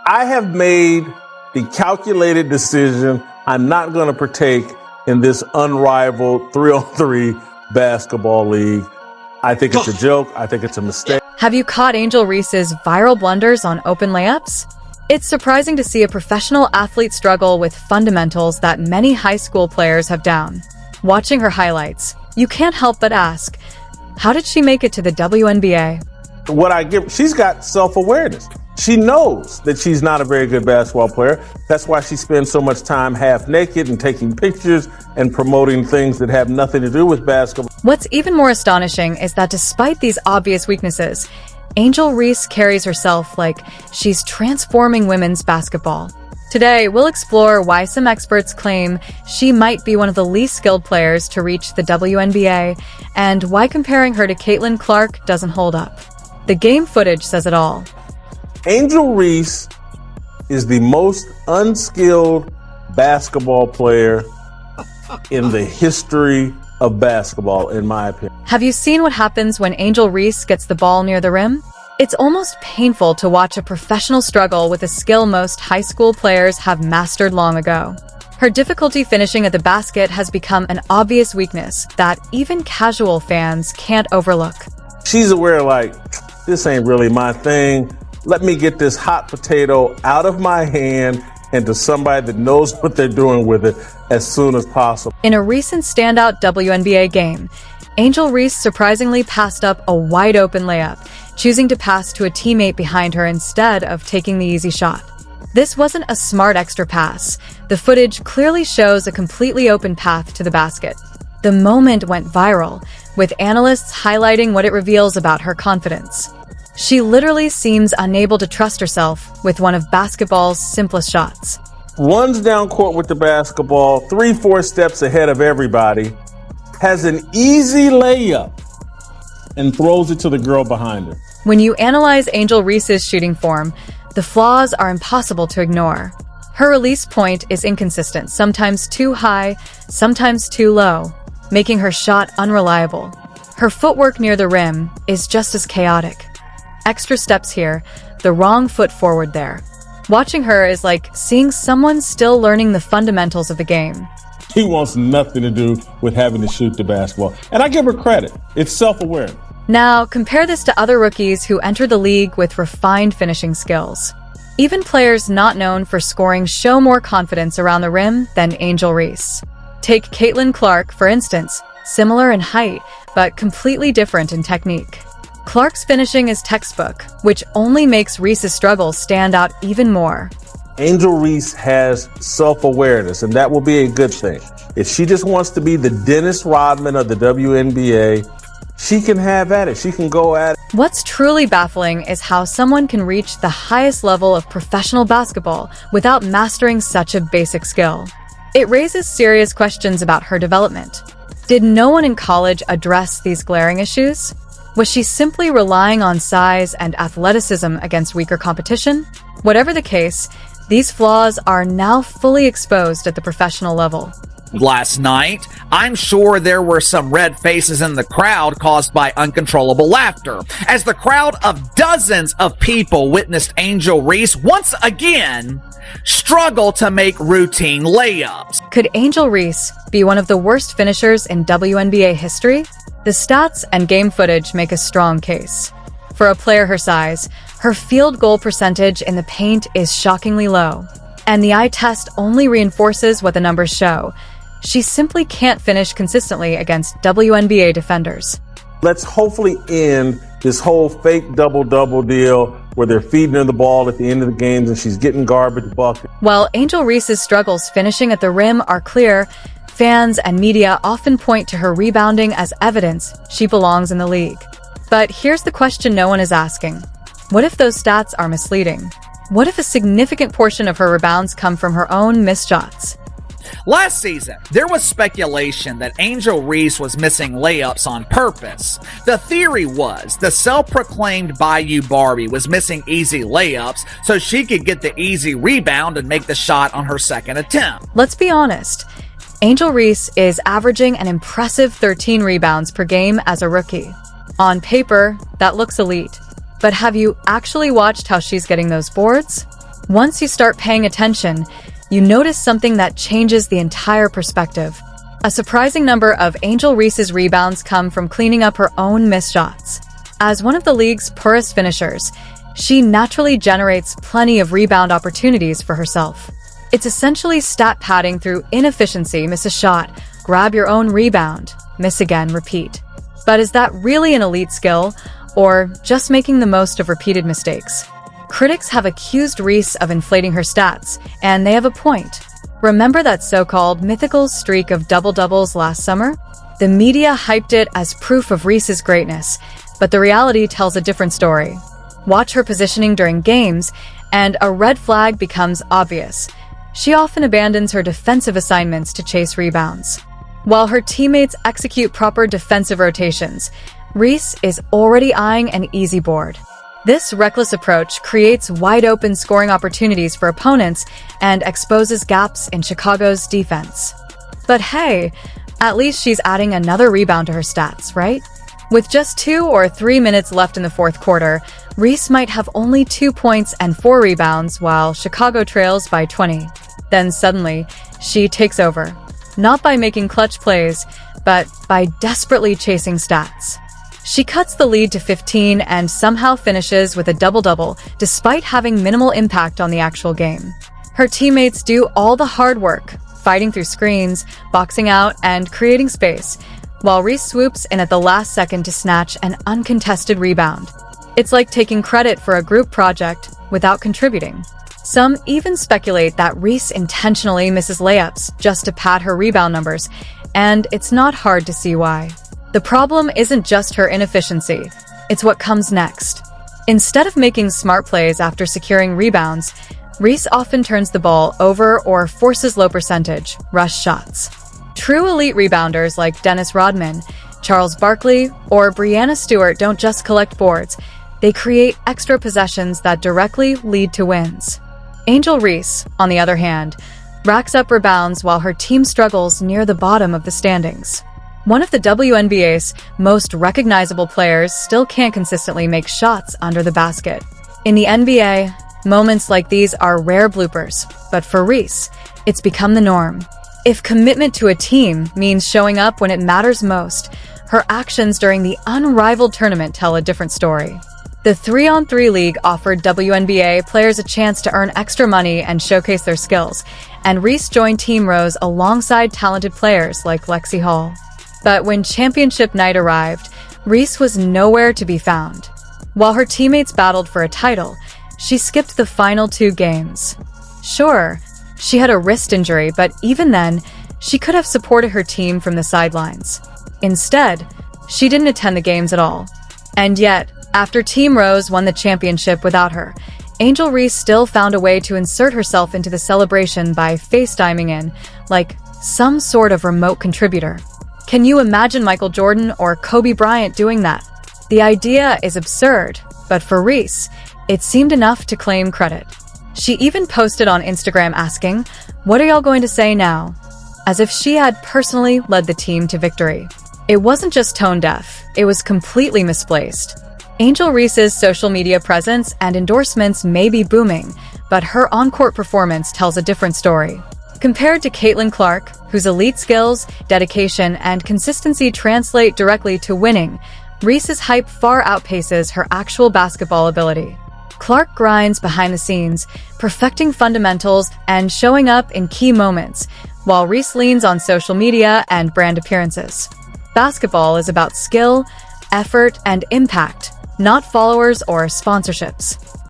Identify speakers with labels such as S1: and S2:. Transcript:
S1: I have made the calculated decision. I'm not going to partake in this unrivaled 3-on-3 basketball league. I think it's a joke. I think it's a mistake.
S2: Have you caught Angel Reese's viral blunders on open layups? It's surprising to see a professional athlete struggle with fundamentals that many high school players have down. Watching her highlights, you can't help but ask, how did she make it to the WNBA?
S1: She's got self-awareness. She knows that she's not a very good basketball player. That's why she spends so much time half naked and taking pictures and promoting things that have nothing to do with basketball.
S2: What's even more astonishing is that despite these obvious weaknesses, Angel Reese carries herself like she's transforming women's basketball. Today, we'll explore why some experts claim she might be one of the least skilled players to reach the WNBA, and why comparing her to Caitlin Clark doesn't hold up. The game footage says it all.
S1: Angel Reese is the most unskilled basketball player in the history of basketball, in my opinion.
S2: Have you seen what happens when Angel Reese gets the ball near the rim? It's almost painful to watch a professional struggle with a skill most high school players have mastered long ago. Her difficulty finishing at the basket has become an obvious weakness that even casual fans can't overlook.
S1: She's aware, like, this ain't really my thing. Let me get this hot potato out of my hand and to somebody that knows what they're doing with it as soon as possible.
S2: In a recent standout WNBA game, Angel Reese surprisingly passed up a wide-open layup, choosing to pass to a teammate behind her instead of taking the easy shot. This wasn't a smart extra pass. The footage clearly shows a completely open path to the basket. The moment went viral, with analysts highlighting what it reveals about her confidence. She literally seems unable to trust herself with one of basketball's simplest shots.
S1: Runs down court with the basketball, 3-4 steps ahead of everybody, has an easy layup, and throws it to the girl behind her.
S2: When you analyze Angel Reese's shooting form, the flaws are impossible to ignore. Her release point is inconsistent, sometimes too high, sometimes too low, making her shot unreliable. Her footwork near the rim is just as chaotic. Extra steps here, the wrong foot forward there. Watching her is like seeing someone still learning the fundamentals of the game.
S1: He wants nothing to do with having to shoot the basketball. And I give her credit. It's self-awareness.
S2: Now, compare this to other rookies who entered the league with refined finishing skills. Even players not known for scoring show more confidence around the rim than Angel Reese. Take Caitlin Clark, for instance, similar in height, but completely different in technique. Clark's finishing is textbook, which only makes Reese's struggles stand out even more.
S1: Angel Reese has self-awareness, and that will be a good thing. If she just wants to be the Dennis Rodman of the WNBA, she can have at it. She can go at it.
S2: What's truly baffling is how someone can reach the highest level of professional basketball without mastering such a basic skill. It raises serious questions about her development. Did no one in college address these glaring issues? Was she simply relying on size and athleticism against weaker competition? Whatever the case, these flaws are now fully exposed at the professional level.
S3: Last night, I'm sure there were some red faces in the crowd caused by uncontrollable laughter, as the crowd of dozens of people witnessed Angel Reese once again struggle to make routine layups.
S2: Could Angel Reese be one of the worst finishers in WNBA history? The stats and game footage make a strong case. For a player her size, her field goal percentage in the paint is shockingly low, and the eye test only reinforces what the numbers show. She simply can't finish consistently against WNBA defenders.
S1: Let's hopefully end this whole fake double-double deal where they're feeding her the ball at the end of the games and she's getting garbage buckets.
S2: While Angel Reese's struggles finishing at the rim are clear, fans and media often point to her rebounding as evidence she belongs in the league. But here's the question no one is asking. What if those stats are misleading? What if a significant portion of her rebounds come from her own missed shots?
S3: Last season, there was speculation that Angel Reese was missing layups on purpose. The theory was the self-proclaimed Bayou Barbie was missing easy layups so she could get the easy rebound and make the shot on her second attempt.
S2: Let's be honest. Angel Reese is averaging an impressive 13 rebounds per game as a rookie. On paper, that looks elite. But have you actually watched how she's getting those boards? Once you start paying attention, you notice something that changes the entire perspective. A surprising number of Angel Reese's rebounds come from cleaning up her own missed shots. As one of the league's poorest finishers, she naturally generates plenty of rebound opportunities for herself. It's essentially stat padding through inefficiency: miss a shot, grab your own rebound, miss again, repeat. But is that really an elite skill, or just making the most of repeated mistakes? Critics have accused Reese of inflating her stats, and they have a point. Remember that so-called mythical streak of double-doubles last summer? The media hyped it as proof of Reese's greatness, but the reality tells a different story. Watch her positioning during games, and a red flag becomes obvious. She often abandons her defensive assignments to chase rebounds. While her teammates execute proper defensive rotations, Reese is already eyeing an easy board. This reckless approach creates wide-open scoring opportunities for opponents and exposes gaps in Chicago's defense. But hey, at least she's adding another rebound to her stats, right? With just 2 or 3 minutes left in the fourth quarter, Reese might have only 2 points and 4 rebounds while Chicago trails by 20. Then suddenly, she takes over. Not by making clutch plays, but by desperately chasing stats. She cuts the lead to 15 and somehow finishes with a double-double, despite having minimal impact on the actual game. Her teammates do all the hard work, fighting through screens, boxing out, and creating space, while Reese swoops in at the last second to snatch an uncontested rebound. It's like taking credit for a group project without contributing. Some even speculate that Reese intentionally misses layups just to pad her rebound numbers, and it's not hard to see why. The problem isn't just her inefficiency, it's what comes next. Instead of making smart plays after securing rebounds, Reese often turns the ball over or forces low-percentage, rush shots. True elite rebounders like Dennis Rodman, Charles Barkley, or Breanna Stewart don't just collect boards, they create extra possessions that directly lead to wins. Angel Reese, on the other hand, racks up rebounds while her team struggles near the bottom of the standings. One of the WNBA's most recognizable players still can't consistently make shots under the basket. In the NBA, moments like these are rare bloopers, but for Reese, it's become the norm. If commitment to a team means showing up when it matters most, her actions during the unrivaled tournament tell a different story. The 3-on-3 league offered WNBA players a chance to earn extra money and showcase their skills, and Reese joined Team Rose alongside talented players like Lexi Hall. But when championship night arrived, Reese was nowhere to be found. While her teammates battled for a title, she skipped the final 2 games. Sure, she had a wrist injury, but even then, she could have supported her team from the sidelines. Instead, she didn't attend the games at all. And yet, after Team Rose won the championship without her, Angel Reese still found a way to insert herself into the celebration by FaceTiming in, like some sort of remote contributor. Can you imagine Michael Jordan or Kobe Bryant doing that? The idea is absurd, but for Reese, it seemed enough to claim credit. She even posted on Instagram asking, "What are y'all going to say now?" As if she had personally led the team to victory. It wasn't just tone deaf, it was completely misplaced. Angel Reese's social media presence and endorsements may be booming, but her on-court performance tells a different story. Compared to Caitlin Clark, whose elite skills, dedication, and consistency translate directly to winning, Reese's hype far outpaces her actual basketball ability. Clark grinds behind the scenes, perfecting fundamentals and showing up in key moments, while Reese leans on social media and brand appearances. Basketball is about skill, effort, and impact, not followers or sponsorships.